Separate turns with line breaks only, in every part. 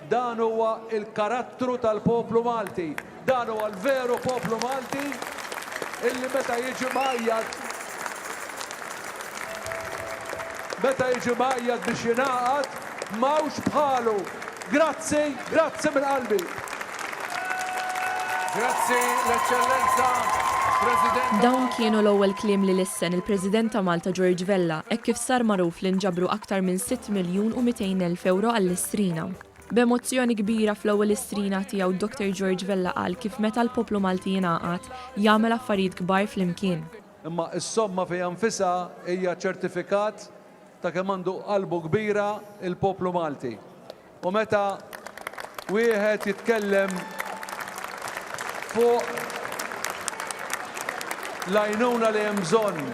Dan huwa il-karattru tal-poplu Malti. Dan huwa l-veru poplu Malti illi meta jiġi maqjad biex jingħaqad m'hawnx bħalu. Grazzi, grazzi minn qalbi.
Grazzi l-Eċċellenza President.
Dawn kienu l-ewwel kliem li lissen il-President ta' Malta George Vella hekk kif sar magħruf li nġabru aktar minn 6 miljun u 200 elf euro għall-Istrina. B'emozzjoni kbira fl-ewwel Istrina tiegħu Dr. George Vella qal kif meta l-poplu Malti jingħaqad jagħmel affarijiet kbar flimkien.
Imma s-somma fi anfisha hija ċertifikat ta' kemm għandu qalbu kbira il-poplu Malti. U meta wieħed jitkellem fuq l-għajnuna li hemm bżonn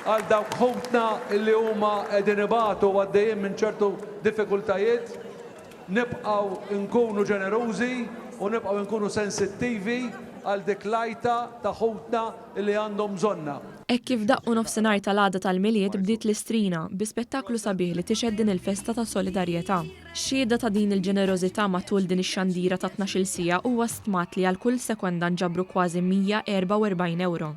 għal dawk ħutna illi huma qegħdin ibatu għaddejjin minn ċertu diffikultajiet, nibqgħu nkunu ġenerużi u nibqgħu nkunu sensittivi għal dik lajta ta' ħutna illi għandhom bżonna.
Hekk kif daqqu nofsinhar tal-għada tal-Miliet bdiet l-Istrina bi spettaklu sabiħ li tixed din il-festa ta' solidarjetà. Xhieda ta' din il-ġenerożità matul din ix-xandira ta' tnax-il siegħa huwa stmat li għal kull sekonda nġabru kważi 144 euro.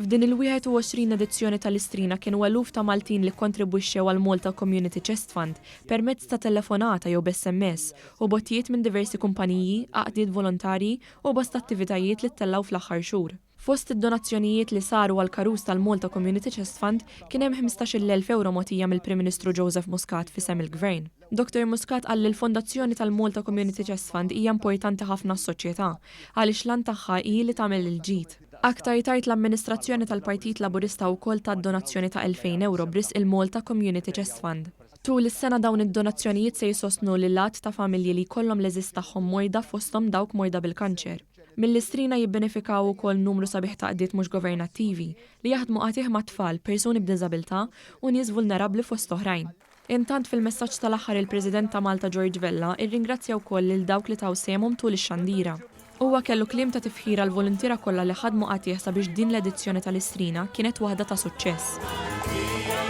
F'din il-21 edizzjoni tal-Istrina kienu eluf ta' Maltin li kontribwixxew għal Malta Community Chest Fund permezz ta' telefonata jew b'SMS u bottijiet minn diversi kumpaniji, għaqdiet volontarji u bosta attivitajiet li ttellaw fl-aħħar xhur. Fost id-donazzjonijiet li saru għal karus tal-Malta Community Chest Fund kien hemm 15,000 euro mogħtija mill-Prim Ministru Joseph Muscat fisem il-Gvern. Dr. Muscat qal li l-Fondazzjoni tal-Malta Community Chest Fund hija importanti ħafna s-soċjetà għaliex lan tagħha hi li tagħmel il-ġid. Aktar tard l-amministrazzjoni tal-Partit Laburista wkoll tad donazzjoni ta' 2,000 euro bris il-Malta Community Chest Fund. Tul is-sena dawn id-donazzjonijiet se jsostnu lil lat ta' familji li jkollhom l-eżist tagħhom morda fosthom dawk morda bil-kanċer. Mill-Istrina jibbenefikaw ukoll numru sabiħ ta' qdiet mhux governattivi li jaħdmu qatih ma' tfal, persuni b'diżabilità u nies vulnerabbli fost oħrajn. Intant fil-messaġġ tal-aħħar il-President ta' Malta George Vella irringrazzja wkoll lil dawk li taw semhom tul ix-xandira. Huwa kellu kliem ta' tifħira l-volontira kollha li ħadmu qatih sabiex din l-edizzjoni tal-Istrina kienet waħda ta' suċċess.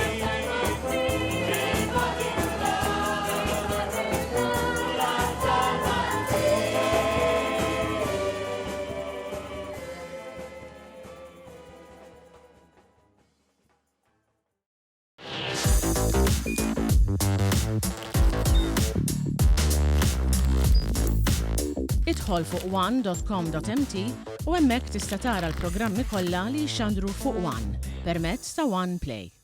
Idħol fuq one.com.mt u hemmhekk tista' tara l-programmi kollha li jxandru fuq One permezz ta' One Play.